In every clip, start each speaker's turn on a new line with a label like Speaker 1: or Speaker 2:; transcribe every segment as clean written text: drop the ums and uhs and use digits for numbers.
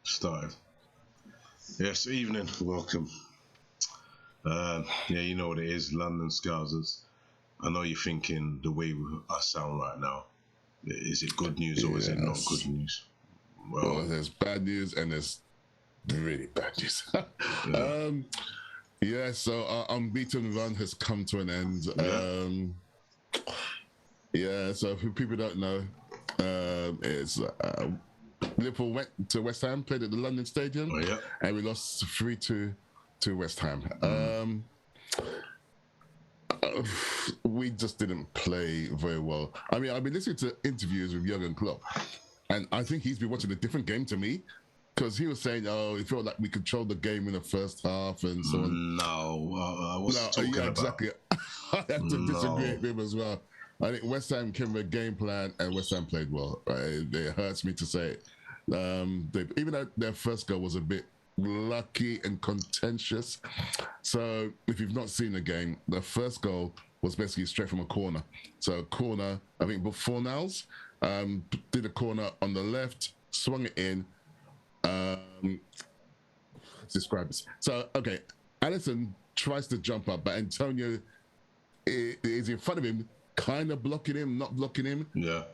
Speaker 1: Started. Yes, evening. Welcome. Yeah, you know what it is, London Scousers. I know you're thinking the way I sound right now. Is it good news or is it not good
Speaker 2: Yes.
Speaker 1: news?
Speaker 2: Well,
Speaker 1: Well,
Speaker 2: there's bad news and there's really bad news.
Speaker 1: yeah,
Speaker 2: Yeah, so our unbeaten run has come to an end.
Speaker 1: yeah,
Speaker 2: Yeah, so for people who don't know, it's Liverpool went to West Ham, played at the London Stadium,
Speaker 1: oh, yeah.
Speaker 2: and we lost 3-2 to West Ham. We just didn't play very well. I mean, I've been listening to interviews with Jurgen Klopp, and I think he's been watching a different game to me because he was saying, "Oh, he felt like we controlled the game in the first half and so on."
Speaker 1: No, I was
Speaker 2: No,
Speaker 1: talking
Speaker 2: yeah,
Speaker 1: about.
Speaker 2: exactly. I have to disagree
Speaker 1: No.
Speaker 2: with him as well. I think West Ham came with a game plan, and West Ham played well. Right? It hurts me to say it. Even though their first goal was a bit lucky and contentious. So if you've not seen the game, the first goal was basically straight from a corner. So corner, I think Fornals did a corner on the left, swung it in. Describe this. So okay, Allison tries to jump up, but Antonio is in front of him, kind of blocking him, not blocking him.
Speaker 1: Yeah.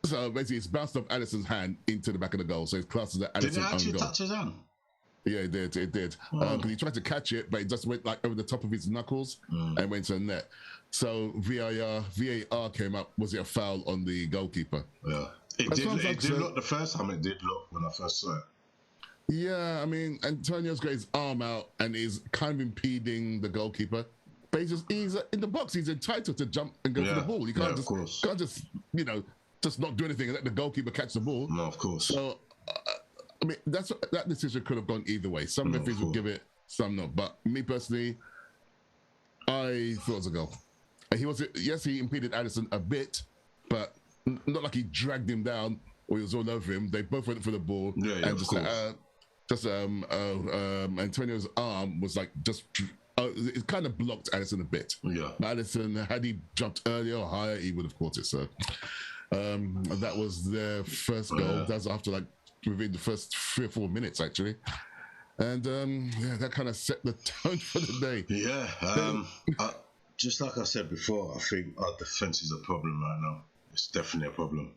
Speaker 2: So basically, it's bounced off Allison's hand into the back of the goal. So it's classed as an
Speaker 1: Did it
Speaker 2: Allison own
Speaker 1: actually
Speaker 2: goal.
Speaker 1: touch his hand?
Speaker 2: Yeah, it did. It did.
Speaker 1: Oh.
Speaker 2: Because he tried to catch it, but it just went like over the top of his knuckles and went to the net. So VAR came up. Was it a foul on the goalkeeper?
Speaker 1: Yeah. It did look the first time. It did look when I first saw it.
Speaker 2: Yeah, I mean, Antonio's got his arm out and is kind of impeding the goalkeeper. But he's in the box. He's entitled to jump and go for the ball. You can't just just not do anything and let the goalkeeper catch the ball.
Speaker 1: No, of course.
Speaker 2: So, I mean, that decision could have gone either way. Some referees would give it, some not. But me personally, I thought it was a goal. He impeded Addison a bit, but not like he dragged him down or he was all over him. They both went for the ball.
Speaker 1: Yeah,
Speaker 2: and
Speaker 1: of course.
Speaker 2: Antonio's arm was like it kind of blocked Addison a bit.
Speaker 1: Yeah.
Speaker 2: But Addison, had he jumped earlier or higher, he would have caught it. So that was their first goal.
Speaker 1: Yeah.
Speaker 2: That's after like within the first 3 or 4 minutes actually. And that kind of set the tone for the day.
Speaker 1: Yeah. Just like I said before, I think our defense is a problem right now. It's definitely a problem.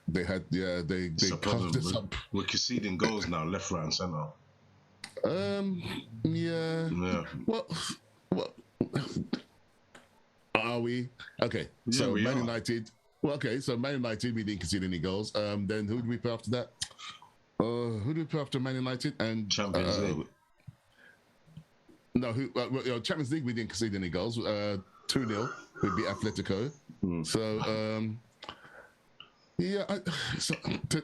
Speaker 2: They covered this up.
Speaker 1: We're conceding goals now, left, right, and centre.
Speaker 2: Yeah. What are we? Okay.
Speaker 1: Yeah,
Speaker 2: so
Speaker 1: we
Speaker 2: Man
Speaker 1: are.
Speaker 2: United. Well, okay. So Man United, we didn't concede any goals. Then who did we put after that? Who did we put after Man United and
Speaker 1: Champions League?
Speaker 2: No, Champions League we didn't concede any goals. 2-0. We beat Atletico. So. Yeah,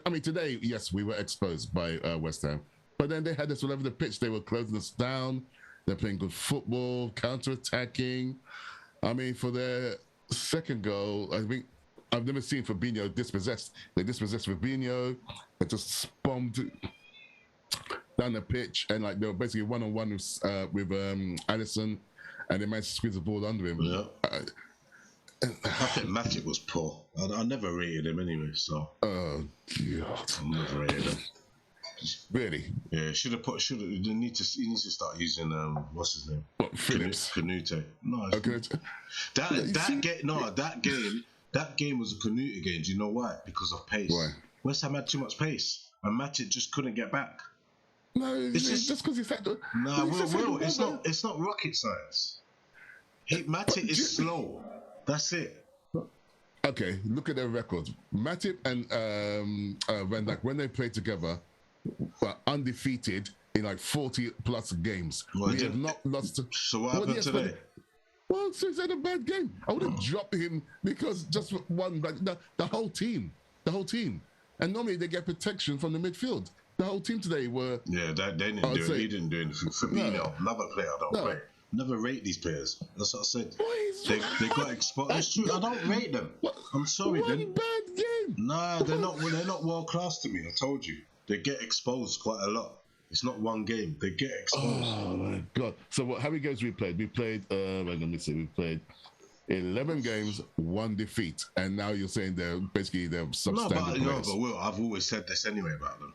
Speaker 2: I mean, today, yes, we were exposed by West Ham. But then they had us all over the pitch. They were closing us down. They're playing good football, counter-attacking. I mean, for their second goal, I think I've never seen Fabinho dispossessed. They dispossessed Fabinho. They just bombed down the pitch. And like they were basically one-on-one with Alisson. And they managed to squeeze the ball under him.
Speaker 1: Yeah. I think Matip was poor. I never rated him anyway, so.
Speaker 2: Oh, God.
Speaker 1: I never rated him.
Speaker 2: Really?
Speaker 1: Yeah, you need to start using, what's his name?
Speaker 2: What, Phillips?
Speaker 1: Canute. No,
Speaker 2: Okay.
Speaker 1: That game was a Canute game. Do you know why? Because of pace.
Speaker 2: Why?
Speaker 1: West Ham had too much pace, and Matip just couldn't get back.
Speaker 2: No, it's just because he's had to.
Speaker 1: Nah, Will, it's not rocket science. Matip is slow. That's it.
Speaker 2: Okay, look at their records. Matip and Van Dijk, when they played together, were undefeated in like 40 plus games. We have not lost.
Speaker 1: So what happened today?
Speaker 2: Well, so he's had a bad game. I wouldn't drop him because just one, like the whole team. And normally they get protection from the midfield. The whole team today were.
Speaker 1: Yeah, they didn't do it. He didn't do anything. Fabinho, another player I don't rate. Never rate these players. That's what I said. They got exposed. It's true. I don't rate them. I'm sorry,
Speaker 2: One
Speaker 1: Ben.
Speaker 2: bad game.
Speaker 1: Nah, they're not world class to me. I told you. They get exposed quite a lot. It's not one game. They get exposed.
Speaker 2: Oh my God. So how many games we played? We played. Let me see. We played 11 games, 1 defeat, and now you're saying they're substandard players.
Speaker 1: But Will, I've always said this anyway about them.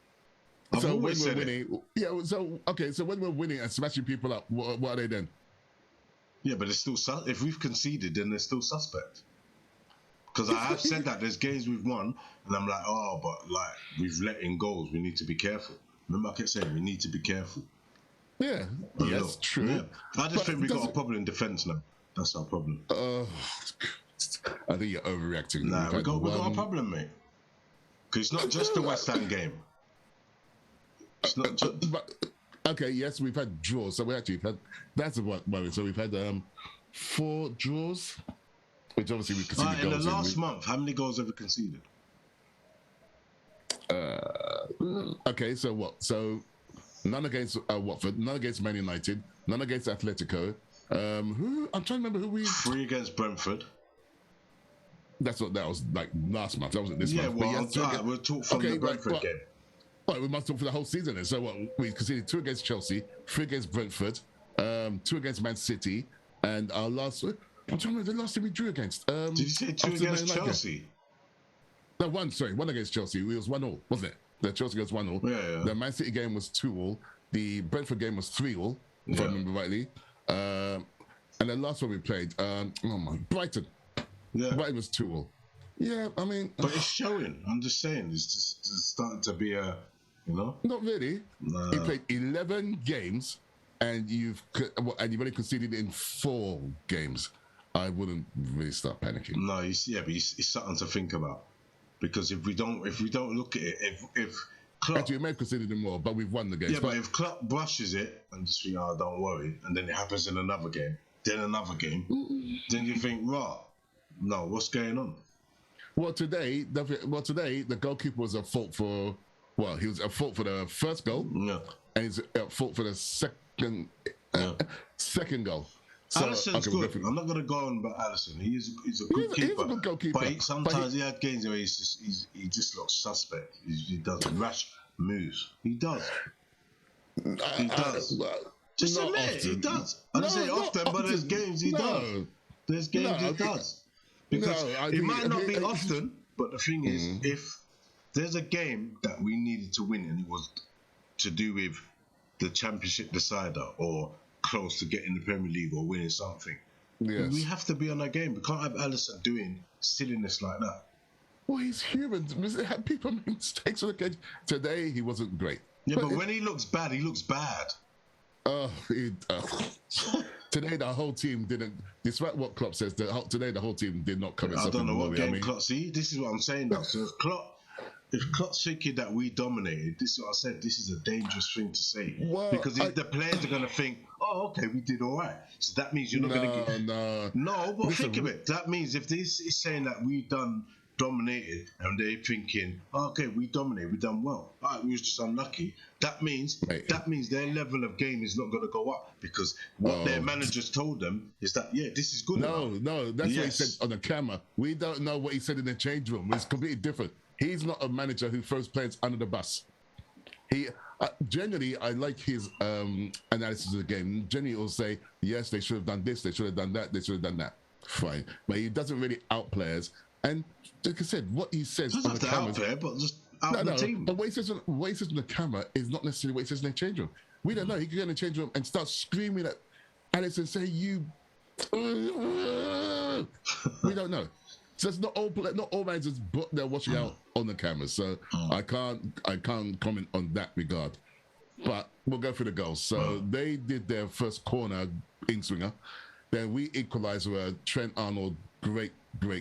Speaker 1: I've
Speaker 2: So when
Speaker 1: always
Speaker 2: we're
Speaker 1: said
Speaker 2: winning, So okay, so when we're winning and smashing people up, what are they then?
Speaker 1: Yeah, but it's still if we've conceded, then they're still suspect. Because I have said that there's games we've won, and I'm like, oh, but like we've let in goals, we need to be careful. Remember, I kept saying we need to be careful.
Speaker 2: Yeah, yes, true.
Speaker 1: Yeah. I just think we got a problem in defence now. That's our problem.
Speaker 2: I think you're overreacting.
Speaker 1: Nah, we got a problem, mate. Because it's not just the West Ham game. It's not just.
Speaker 2: Okay, yes, we've had draws. So we actually had. That's what worry. So we've had 4 draws, which obviously we conceded goals
Speaker 1: in the last month. How many goals have we conceded?
Speaker 2: Okay, so what? So none against Watford, none against Man United, none against Atletico. Who? I'm trying to remember who we.
Speaker 1: 3 against Brentford.
Speaker 2: That was like last month. That wasn't this month.
Speaker 1: Well, we'll talk from the Brentford game.
Speaker 2: Well, we must talk for the whole season then. So what? We conceded 2 against Chelsea, 3 against Brentford, 2 against Man City, and our last. I'm trying to remember the last team we drew against.
Speaker 1: Did you say 2 against Chelsea?
Speaker 2: No, 1 against Chelsea. It was 1-1, wasn't it? The Chelsea was 1-1.
Speaker 1: Yeah.
Speaker 2: The Man City game was 2-2. The Brentford game was 3-3, if I remember rightly. And the last one we played, Brighton.
Speaker 1: Yeah.
Speaker 2: Brighton was 2-2. Yeah, I mean...
Speaker 1: But it's showing. I'm just saying. It's just starting to be a,
Speaker 2: Not really.
Speaker 1: Nah.
Speaker 2: You played 11 games and you've only conceded in 4 games. I wouldn't really start panicking.
Speaker 1: No, but it's something to think about. Because if we don't look at it, if Klopp...
Speaker 2: Actually, we may have conceded more, but we've won the game.
Speaker 1: Yeah, but if Klopp brushes it and just think, oh, don't worry, and then it happens in another game, then then you think, right, no, what's going on?
Speaker 2: Well, today the goalkeeper was at fault for. Well, he was at fault for the first goal, and he's at fault for the second goal. So,
Speaker 1: Alisson's good. I'm not going to go on about Alisson. He's a good keeper.
Speaker 2: He's a good goalkeeper.
Speaker 1: But sometimes he had games where he just looks suspect. He does rash moves. He does. He does. Just admit it. He does. I don't say often, but there's games he does. There's games he does. Because it might not be often, but the thing is, if there's a game that we needed to win and it was to do with the championship decider or close to getting the Premier League or winning something, we have to be on our game. We can't have Alisson doing silliness like that.
Speaker 2: Well, he's human. People make mistakes on the game. Today, he wasn't great.
Speaker 1: Yeah, but when he looks bad, he looks bad.
Speaker 2: Today, the whole team didn't. Despite what Klopp says, today the whole team did not come.
Speaker 1: I don't know what game Klopp. See, this is what I'm saying now. So if Klopp's thinking that we dominated, this is what I said. This is a dangerous thing to say because the players are going to think, "Oh, okay, we did all right." So that means you're not going to get. No, but think of it. That means if this is saying that we dominated, and they're thinking, okay, we dominated, we done well. All right, we was just unlucky. That means their level of game is not going to go up because what their managers told them is that this is good.
Speaker 2: No, that's what he said on the camera. We don't know what he said in the change room. It's completely different. He's not a manager who throws players under the bus. He generally, I like his analysis of the game. Generally, he'll say, yes, they should have done this, they should have done that, they should have done that. Fine, but he doesn't really out players. And like I said, what he says on the camera,
Speaker 1: but just out the team.
Speaker 2: But what he says on the camera is not necessarily what he says in the change room. We don't know. He could go in the change room and start screaming at Alex and say, "You." We don't know. So it's not all managers, but they're watching out on the camera. So I can't comment on that regard. But we'll go through the goals. So they did their first corner in swinger. Then we equalised with a Trent Arnold great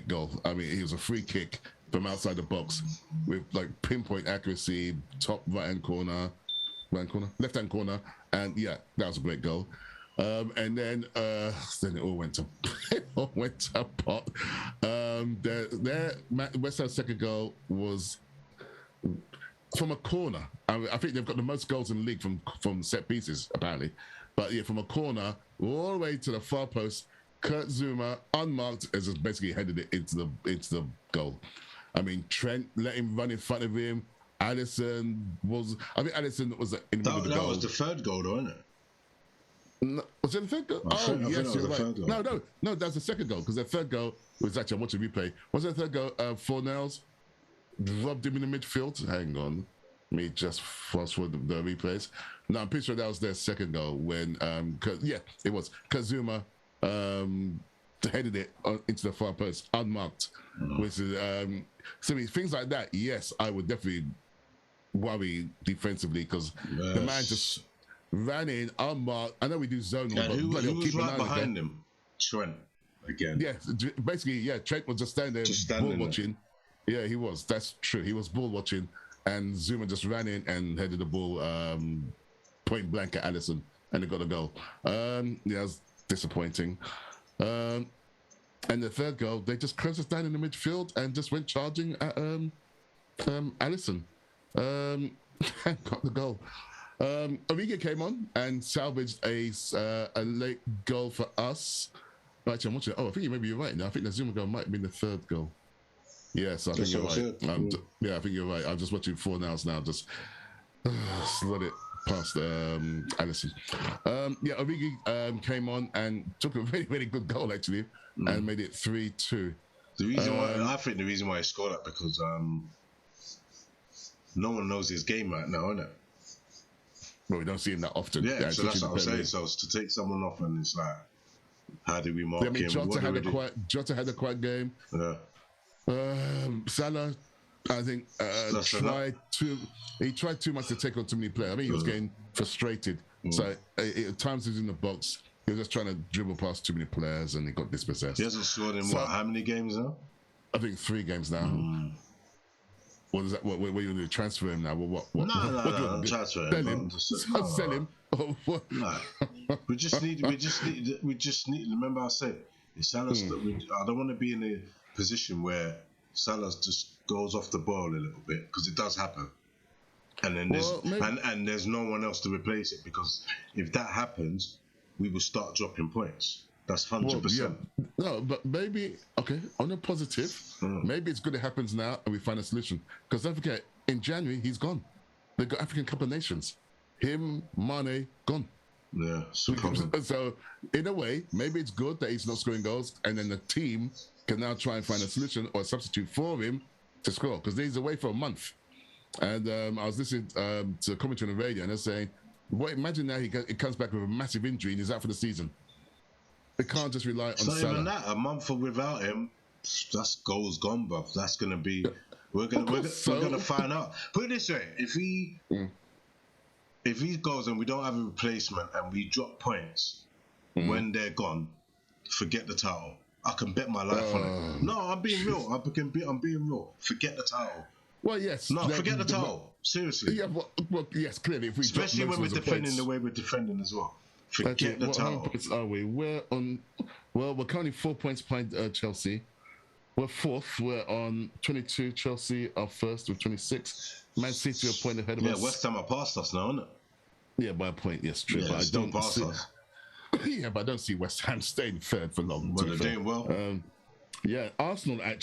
Speaker 2: goal. I mean, it was a free kick from outside the box with like pinpoint accuracy, top left hand corner, and that was a great goal. And then it all went to pot. Their West Ham's second goal was from a corner. I think they've got the most goals in the league from set pieces, apparently. But yeah, from a corner all the way to the far post, Kurt Zuma, unmarked, has just basically headed it into the goal. I mean, Trent let him run in front of him. Alisson was in the middle of the goal.
Speaker 1: That was the third goal, though, wasn't it?
Speaker 2: No, was it the third goal? Yes, you're right. No, that's the second goal because the third goal was actually, I'm watching replay. Was it the third goal? Fornells robbed him in the midfield. Hang on. Me just fast forward the replays. No, I'm pretty sure that was their second goal when, it was Kazuma headed it into the far post unmarked. Which is so things like that. Yes, I would definitely worry defensively because the man just ran in unmarked. I know we do zonal, but
Speaker 1: who was
Speaker 2: keep
Speaker 1: right behind him? Trent again.
Speaker 2: Yeah, basically, yeah. Trent was just standing there, ball watching. Yeah, he was. That's true. He was ball watching, and Zuma just ran in and headed the ball point blank at Alisson, and they got a goal. Yeah, it was disappointing. And the third goal, they just closed us down in the midfield and just went charging at Alisson. And got the goal. Origi came on and salvaged a late goal for us. Actually, I'm watching it. Oh, I think maybe you're right now. I think the Zuma goal might have been the third goal. Yes, I think you're right. Yeah, I think you're right. I'm just watching 4 now. Just slid it past Alisson. Origi came on and took a very, very good goal actually, and made it 3-2.
Speaker 1: The reason why I think the reason why he scored that because no one knows his game right now, isn't it?
Speaker 2: Well, we don't see him that often.
Speaker 1: Yeah, so that's what I'm saying. So to take someone off and it's like, how do we mark him?
Speaker 2: Jota had a quiet game.
Speaker 1: Yeah.
Speaker 2: Salah, I think, he tried too much to take on too many players. I mean, he was getting frustrated. So at times he was in the box. He was just trying to dribble past too many players, and he got dispossessed.
Speaker 1: He hasn't scored in how many games now?
Speaker 2: I think 3 games now. What is that? What are you going to do? Transfer him now? What?
Speaker 1: No, transfer him.
Speaker 2: Sell him.
Speaker 1: No. We just need. Remember, I said, Salah's. I don't want to be in a position where Salah just goes off the ball a little bit because it does happen, and then there's no one else to replace it because if that happens, we will start dropping points. That's 100%.
Speaker 2: No, but maybe on a positive, maybe it's good it happens now and we find a solution. Because don't forget, in January he's gone. They got African Cup of Nations. Him, Mane, gone.
Speaker 1: Yeah.
Speaker 2: So in a way, maybe it's good that he's not scoring goals, and then the team can now try and find a solution or a substitute for him to score because he's away for a month. And I was listening to a commentary on the radio, and they're saying, "Well, imagine now he comes back with a massive injury and he's out for the season. They can't just rely on Salah."
Speaker 1: It's not even that. A month without him, that's goals gone, bruv. That's gonna be. We're gonna find out. Put it this way: if he goes and we don't have a replacement and we drop points when they're gone, forget the title. I can bet my life on it. No, I'm being real. I'm being real. Forget the title.
Speaker 2: Well, yes.
Speaker 1: No, forget the title. Seriously.
Speaker 2: Yeah, well, yes, clearly. If we
Speaker 1: especially when we're defending the way we're defending as well. Forget the title.
Speaker 2: What points are we? We're currently 4 points behind Chelsea. We're 4th. We're on 22. Chelsea are 1st with 26. Man City are a point ahead of us.
Speaker 1: Yeah, West Ham are past us now, isn't it?
Speaker 2: Yeah, by a point. Yes, true.
Speaker 1: Yeah,
Speaker 2: but I don't
Speaker 1: past us.
Speaker 2: Yeah, but I don't see West Ham staying 3rd for long.
Speaker 1: Well, they're doing well.
Speaker 2: Yeah, Arsenal are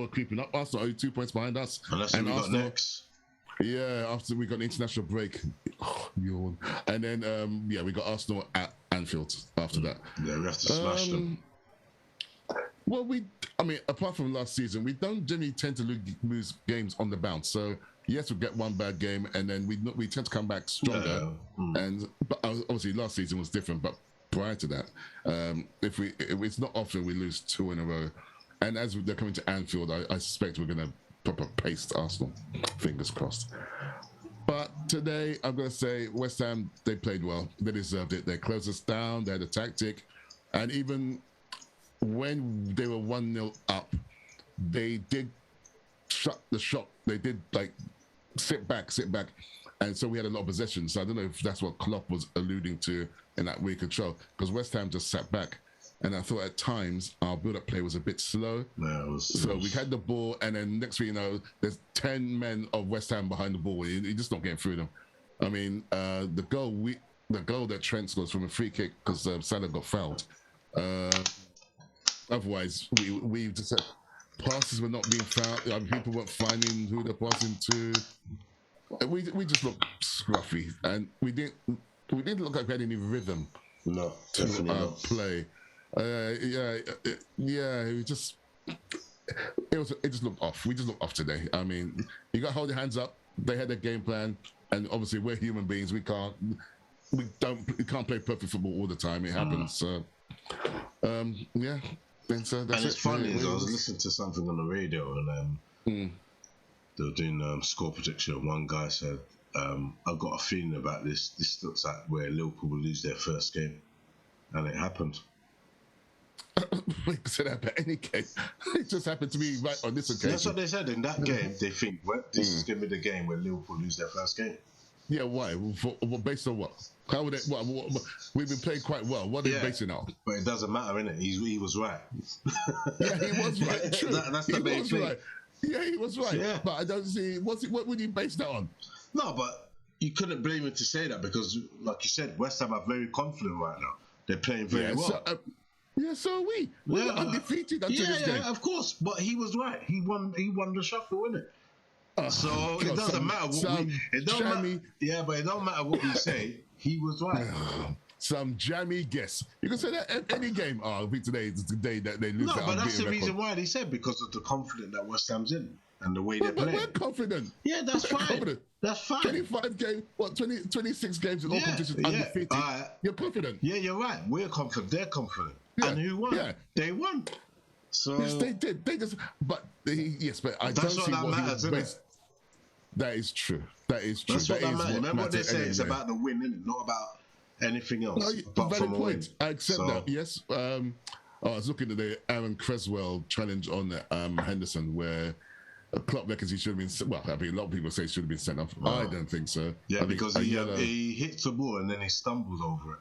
Speaker 2: creeping up. Arsenal are 2 points behind us.
Speaker 1: And that's what we got next.
Speaker 2: Yeah, after we got an international break. Yawn. And then, we got Arsenal at Anfield after that.
Speaker 1: Yeah, we have to smash them.
Speaker 2: Well, apart from last season, we don't generally tend to lose games on the bounce. So, yes, we get one bad game, and then we tend to come back stronger. But obviously, last season was different. But prior to that, if it's not often we lose 2 in a row. And as they're coming to Anfield, I suspect we're going to proper paste Arsenal. Fingers crossed. But today, I'm going to say West Ham, they played well. They deserved it. They closed us down. They had a tactic. And even when they were 1-0 up, they did shut the shop. They did, sit back. And so we had a lot of possession. So I don't know if that's what Klopp was alluding to in that weak control. Because West Ham just sat back. And I thought at times our build-up play was a bit slow.
Speaker 1: Yeah,
Speaker 2: so we had the ball, and then next thing you know, there's 10 men of West Ham behind the ball. You're just not getting through them. I mean, the goal that Trent scores from a free kick because Salah got fouled. Otherwise, we just said passes were not being fouled. People weren't finding who they're passing to. We just looked scruffy, and we didn't look like we had any rhythm.
Speaker 1: No,
Speaker 2: to play. It just looked off. We just looked off today. I mean, you got to hold your hands up. they had a game plan, and obviously we're human beings. We can't play perfect football all the time. It happens. So, yeah. And so that's
Speaker 1: and it's funny is I was listening to something on the radio, and they were doing score prediction. And one guy said, "I've got a feeling about this. This looks like where Liverpool will lose their first game," and it happened.
Speaker 2: We said that about any game. It just happened to be right on this occasion.
Speaker 1: That's what they said in that game. They think, well, this is going to be the game where Liverpool lose their first game.
Speaker 2: Yeah, why? Based on what? How would it? What, we've been playing quite well. What are they basing on?
Speaker 1: But it doesn't matter, innit? He was right.
Speaker 2: Yeah, he was right. True.
Speaker 1: That's the main thing.
Speaker 2: Right. Yeah, he was right. Yeah. But I don't see what would you base that on?
Speaker 1: No, but you couldn't blame him to say that because, like you said, West Ham are very confident right now. They're playing very well.
Speaker 2: So are we. We were undefeated until this game.
Speaker 1: Yeah, of course. But he was right. He won the shuffle, innit? So it doesn't matter what it don't matter. Yeah, but it don't matter what we say. He was right.
Speaker 2: Some jammy guess. You can say that any game. I think today is the day that they lose.
Speaker 1: No, but that's the reason why they said, because of the confidence that West Ham's in and the way they're playing.
Speaker 2: We're confident.
Speaker 1: Yeah, that's fine.
Speaker 2: Confident.
Speaker 1: That's fine.
Speaker 2: 25 games, 26 games in all competitions undefeated. You're confident.
Speaker 1: Yeah, you're right. We're confident. They're confident. Yeah. And who won? Yeah. They won. So
Speaker 2: yes, they did. They just, but I don't see what matters, he was. That is true. That's what matters.
Speaker 1: Remember what they say? It's about the win, isn't it? Not about anything else. Apart from a win.
Speaker 2: I accept that. Yes. I was looking at the Aaron Creswell challenge on Henderson, where Klopp reckons he should have been. Well, I mean, a lot of people say he should have been sent off. I don't think so.
Speaker 1: Yeah, because he hits the ball and then he stumbles over it.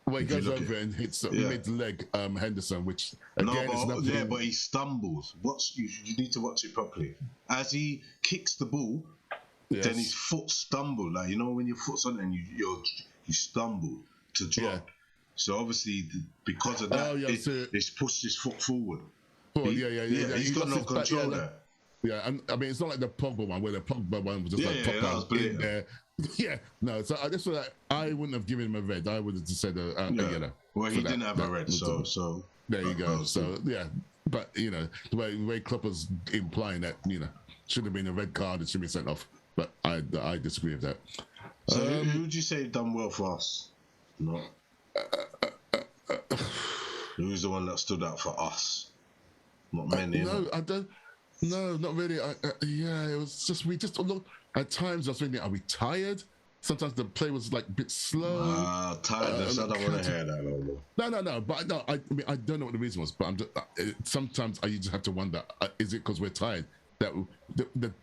Speaker 2: Well, he goes over it and hits mid-leg Henderson, which again is nothing.
Speaker 1: Yeah, but he stumbles. You need to watch it properly. As he kicks the ball, then his foot stumbled. Like, you know, when your foot's on and you stumble to drop. Yeah. So obviously, because of that, it's pushed his foot forward. He's got no control there.
Speaker 2: Yeah, and I mean, it's not like the Pogba one, where the Pogba one was just pop in there. Yeah, no, so I just feel like I wouldn't have given him a red. I would have just said a yellow.
Speaker 1: Well, he didn't have a red, so
Speaker 2: there you go. So yeah, but you know, the way Klopp was implying that, you know, should have been a red card, it should be sent off. But I disagree with that.
Speaker 1: So who would you say done well for us? No. Who's the one that stood out for us? Not many.
Speaker 2: No, I don't. No, not really. It was just we just look. At times I was thinking, are we tired? Sometimes the play was like a bit slow.
Speaker 1: Tiredness. I don't want to hear that no more.
Speaker 2: No. But no, I mean, I don't know what the reason was. But I'm just, sometimes I just have to wonder: is it because we're tired? That the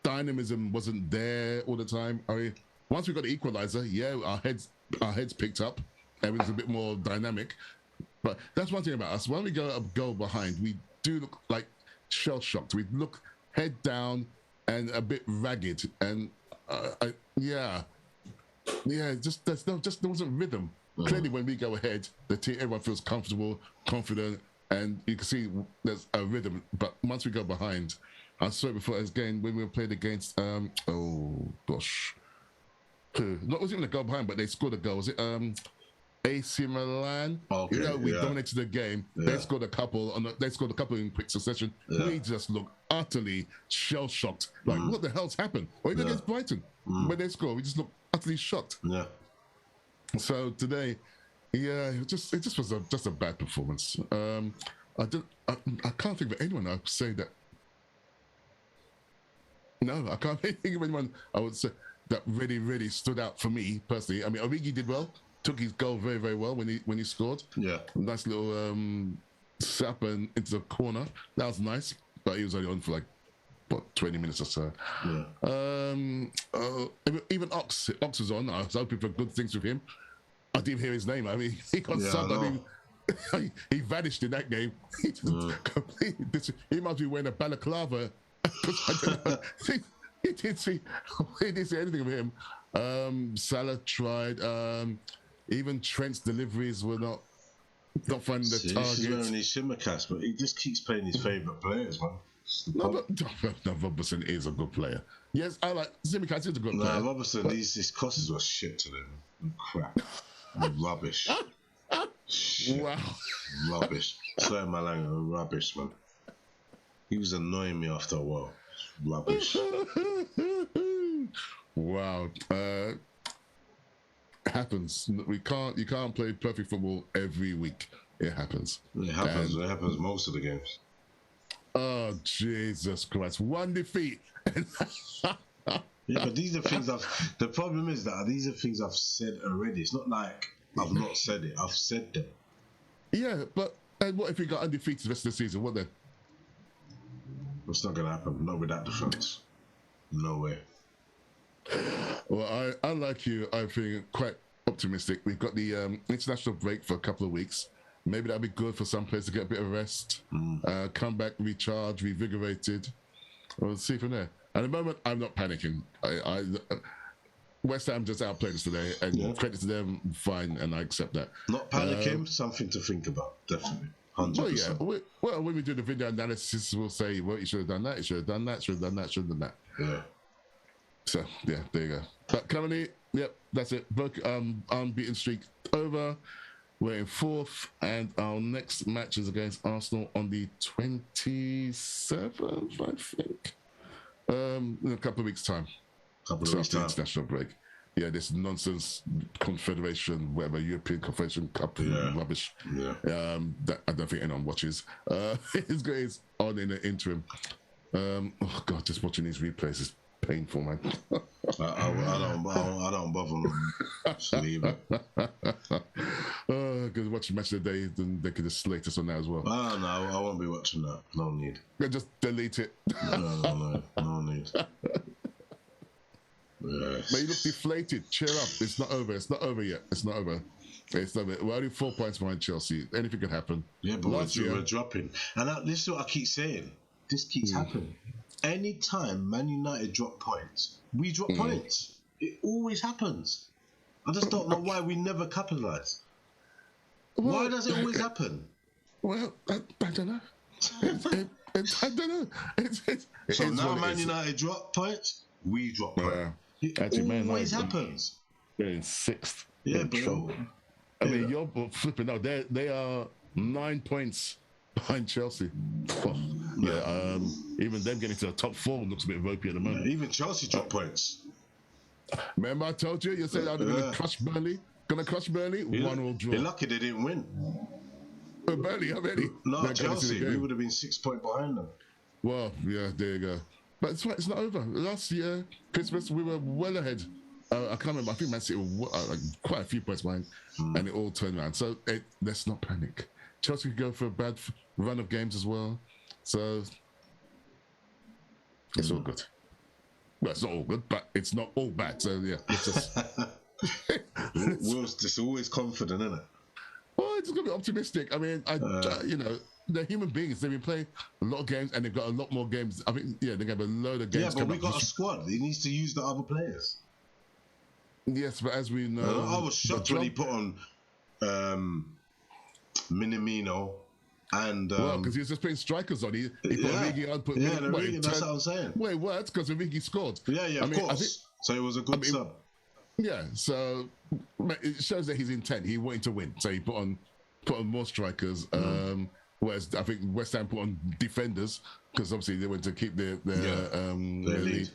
Speaker 2: dynamism wasn't there all the time. I mean, once we got the equalizer, our heads picked up. Everything's a bit more dynamic. But that's one thing about us. When we go a goal behind, we do look like shell shocked. We look head down and a bit ragged, and just there wasn't rhythm. Clearly, when we go ahead, the team, everyone feels comfortable, confident, and you can see there's a rhythm. But once we go behind, I saw it before as game when we played against not was even a goal behind, but they scored a goal. Was it AC Milan?
Speaker 1: Okay,
Speaker 2: you know, we dominated the game. Yeah. They scored a couple in quick succession. Yeah. We just looked utterly shell shocked. Like, what the hell's happened? Or even against Brighton, when they scored, we just looked utterly shocked.
Speaker 1: Yeah.
Speaker 2: So today, it just was just a bad performance. I can't think of anyone I would say that. No, I can't think of anyone I would say that really stood out for me personally. I mean, Origi did well. Took his goal very, very well when he scored.
Speaker 1: Yeah.
Speaker 2: Nice little sap into the corner. That was nice, but he was only on for 20 minutes or so.
Speaker 1: Yeah.
Speaker 2: Even Ox was on. I was hoping for good things with him. I didn't hear his name. I mean, he got subbed. I mean, he vanished in that game. He just completely. He must be wearing a balaclava. He didn't see anything of him. Salah tried. Even Trent's deliveries were not finding the target.
Speaker 1: He's only Simicast, but he just keeps playing his favourite players, man.
Speaker 2: No, Robertson is a good player. Yes, I like Simicast is a good player.
Speaker 1: No, Robertson, his crosses were shit to them. Crap. Rubbish. Shit.
Speaker 2: Wow.
Speaker 1: Rubbish. Sorry, my language, rubbish, man. He was annoying me after a while. Rubbish.
Speaker 2: Wow. Happens. You can't play perfect football every week. It happens.
Speaker 1: It happens most of the games.
Speaker 2: Oh, Jesus Christ. One defeat.
Speaker 1: Yeah, but these are things the problem is that these are things I've said already. It's not like I've not said it. I've said them.
Speaker 2: Yeah, but and what if we got undefeated the rest of the season? What then?
Speaker 1: It's not going to happen. Not with that defense. No way.
Speaker 2: Well, I like you. I feel quite optimistic. We've got the international break for a couple of weeks. Maybe that'll be good for some players to get a bit of rest, come back recharged, revigorated. We'll see from there. At the moment, I'm not panicking. West Ham just outplayed us today, and credit to them, fine, and I accept that.
Speaker 1: Not panicking, something to think about, definitely. 100%.
Speaker 2: Well, yeah. When we do the video analysis, we'll say, well, you should have done that, you should have done that, should have done that, should have done that.
Speaker 1: Yeah.
Speaker 2: So, yeah, there you go. But currently, yep, that's it. Unbeaten streak over. We're in fourth, and our next match is against Arsenal on the 27th, I think. In a couple of weeks' time. International break. Yeah, this nonsense confederation, whatever, European Confederation Cup rubbish.
Speaker 1: Yeah.
Speaker 2: That I don't think anyone watches. It's on in the interim. Oh God, just watching these replays is painful, man.
Speaker 1: I don't bother them. Just leave it.
Speaker 2: Because watching match of the day, then they could just slate us on that as well.
Speaker 1: No, I won't be watching that. No need.
Speaker 2: Just delete it.
Speaker 1: No need. Yes.
Speaker 2: But you look deflated. Cheer up. It's not over. It's not over yet. It's not over. We're only 4 points behind Chelsea. Anything could happen.
Speaker 1: Yeah, but we're dropping. And this is what I keep saying. This keeps happening. Anytime Man United drop points, we drop points. It always happens. I just don't know why we never capitalise. Why does it always happen?
Speaker 2: Well, I don't know. I don't know.
Speaker 1: So now Man United drop points, we drop points. It always happens.
Speaker 2: They're in sixth.
Speaker 1: Yeah, bro.
Speaker 2: I mean, you're flipping out. They are 9 points behind Chelsea. Yeah, even them getting to the top four looks a bit ropey at the moment.
Speaker 1: Yeah, even Chelsea drop points.
Speaker 2: Remember I told you? You said I was going to crush Burnley. Going to crush Burnley? 1-1 draw.
Speaker 1: They're lucky they didn't win.
Speaker 2: Burnley, how many?
Speaker 1: No, Chelsea. We would have been 6 points behind them.
Speaker 2: Well, yeah, there you go. But it's not over. Last year, Christmas, we were well ahead. I can't remember. I think Man City were quite a few points behind, and it all turned around. So let's not panic. Chelsea could go for a bad run of games as well. So it's all good. Well, it's not all good, but it's not all bad. So yeah, it's just.
Speaker 1: Will's just always confident, isn't it?
Speaker 2: Well, it's gonna be optimistic. I mean, they're human beings. They've been playing a lot of games, and they've got a lot more games. I think, they have a load of games.
Speaker 1: Yeah, but we got a squad. He needs to use the other players.
Speaker 2: Yes, but as we know,
Speaker 1: I was shocked when he put on Minamino and
Speaker 2: because he was just putting strikers on. He put Origi on.
Speaker 1: That's what I'm saying.
Speaker 2: Wait, what? Because Origi scored.
Speaker 1: Yeah, of course. So it was a good sub.
Speaker 2: Yeah, so it shows that his intent. He wanted to win, so he put on more strikers. Whereas I think West Ham put on defenders because obviously they want to keep their lead.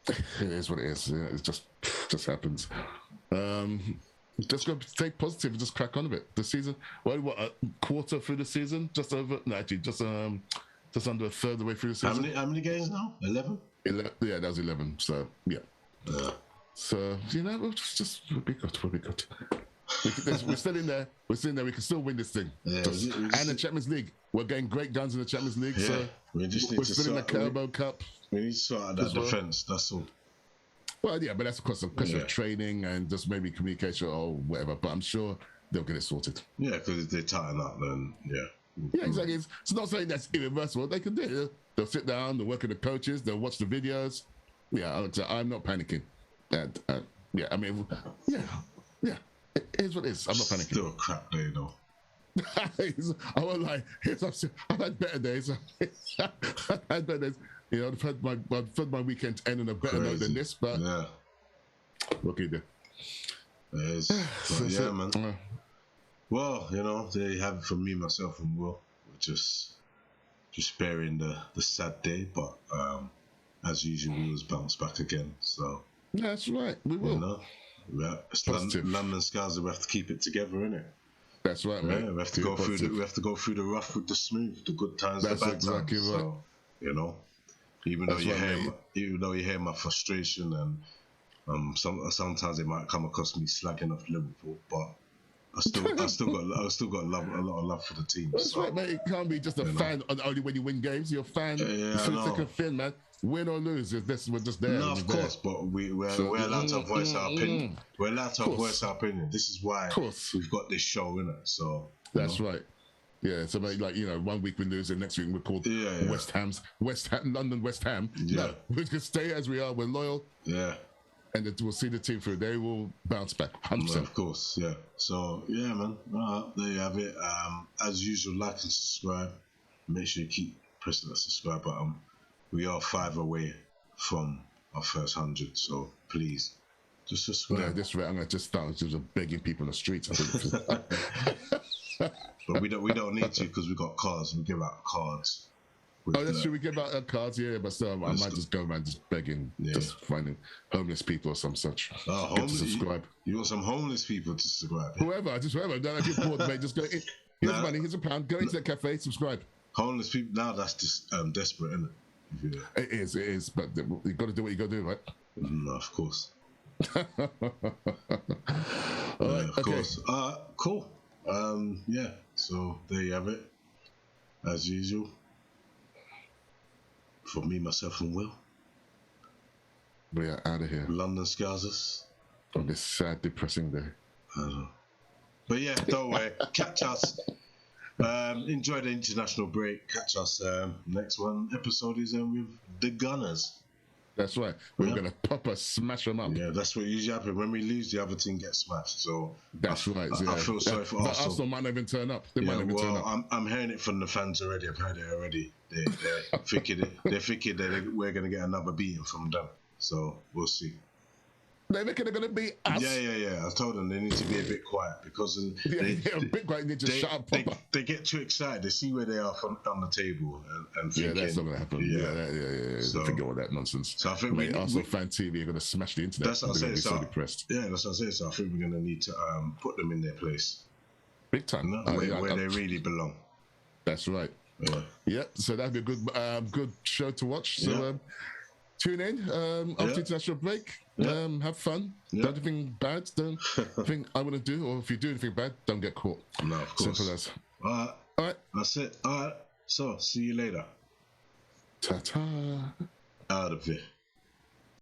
Speaker 2: It is what it is. Yeah, it just happens. Just go take positive and just crack on a bit. The season, what a quarter through the season? Just over? No, actually, just under a third of the way through the season.
Speaker 1: How many games now? 11?
Speaker 2: Yeah, that was 11. So yeah. So we'll just we'll be good. We're still in there. We can still win this thing. Yeah, and the Champions League. We're getting great guns in the Champions League. Yeah, so we're still in the Carabao Cup.
Speaker 1: We need to sort out that defense. That's all.
Speaker 2: Well, yeah, but that's of course a question of training and just maybe communication or whatever. But I'm sure they'll get it sorted. Yeah,
Speaker 1: because if they tighten up, then
Speaker 2: yeah, exactly. It's not something that's irreversible. They can do it. They'll sit down. They'll work with the coaches. They'll watch the videos. Yeah, I'm not panicking. Yeah, I mean, yeah. It is what it is. I'm not panicking.
Speaker 1: Still a crap day, though.
Speaker 2: I won't lie. I've had better days. I've had better days. I've had my weekend end on a better note than this, but what can you do?
Speaker 1: Yeah, man. Well, there you have it from me, myself, and Will. We're just sparing the sad day, but as usual, we always bounce back again. So
Speaker 2: that's right. We will.
Speaker 1: You know, it's London Scouser. We have to keep it together, innit?
Speaker 2: That's right, mate.
Speaker 1: We have to go through the. We have to go through the rough with the smooth, the good times,
Speaker 2: that's
Speaker 1: the bad
Speaker 2: exactly
Speaker 1: times.
Speaker 2: Right.
Speaker 1: So, you know, even though you hear my frustration and sometimes it might come across me slagging off Liverpool, but I still got a lot of love for the team.
Speaker 2: That's right, mate. It can't be just a fan only when you win games. You're a fan. It's thick and thin, man. Win or lose, we're just there.
Speaker 1: No, of course, but we're allowed to voice our opinion. We're allowed to voice our opinion. This is why we've got this show, in it. So
Speaker 2: that's right. Yeah, so like 1 week we lose, and next week we're called London West Ham.
Speaker 1: Yeah.
Speaker 2: No, we're gonna stay as we are. We're loyal.
Speaker 1: Yeah.
Speaker 2: And we'll see the team through. They will bounce back. 100%.
Speaker 1: Of course, yeah. So yeah, man. There you have it. As usual, like and subscribe. Make sure you keep pressing that subscribe button. We are 5 away from our first 100, so please just subscribe.
Speaker 2: Yeah, this way I'm gonna just start just begging people on the streets.
Speaker 1: But we don't need to because we got cards. We give out cards.
Speaker 2: That's true. We give out cards, yeah, but still, I might just go around just begging, just finding homeless people or some such.
Speaker 1: To subscribe. You want some homeless people to subscribe? Yeah?
Speaker 2: Whoever. Don't get bored, mate. Just go. Here's money. Here's £1. Go into that cafe. Subscribe.
Speaker 1: Homeless people. Now that's just desperate, isn't it?
Speaker 2: It is. But you got to do what you got to do, right?
Speaker 1: No, of course.
Speaker 2: All right.
Speaker 1: Of course. Cool. Yeah. So there you have it. As usual. For me, myself, and Will.
Speaker 2: We are out of here.
Speaker 1: London Scousers.
Speaker 2: On this sad, depressing day.
Speaker 1: I know. But yeah, don't worry. Catch us. Enjoy the international break. Catch us next one. Episode is with the Gunners.
Speaker 2: That's right. We're going to proper smash them up.
Speaker 1: Yeah, that's what usually happens. When we lose, the other team gets smashed. So
Speaker 2: that's right.
Speaker 1: I feel sorry for Arsenal.
Speaker 2: Arsenal might not even turn up. They might not even turn up.
Speaker 1: I'm hearing it from the fans already. I've heard it already. They're thinking that we're going to get another beating from them. So we'll see.
Speaker 2: They reckon they're going to beat us?
Speaker 1: Yeah. I told them they need to be a bit quiet because
Speaker 2: a bit quiet. They just shut up proper.
Speaker 1: They get too excited. They see where they are on the table and thinking,
Speaker 2: that's not going to happen. Yeah. So, forget all that nonsense.
Speaker 1: So I think
Speaker 2: Arsenal fan TV are going to smash the internet.
Speaker 1: That's what I'm saying.
Speaker 2: So depressed.
Speaker 1: Yeah, that's what I'm saying. So I think we're going to need to put them in their place.
Speaker 2: Big time.
Speaker 1: Where they really belong.
Speaker 2: That's right. Yeah. So that'd be a good show to watch. So tune in after international break. Have fun. Don't do anything bad. Don't think I want to do, or if you do anything bad, don't get caught.
Speaker 1: No, of course.
Speaker 2: Simple as.
Speaker 1: All right. That's it. All right. So see you later.
Speaker 2: Ta-ta.
Speaker 1: Out of it.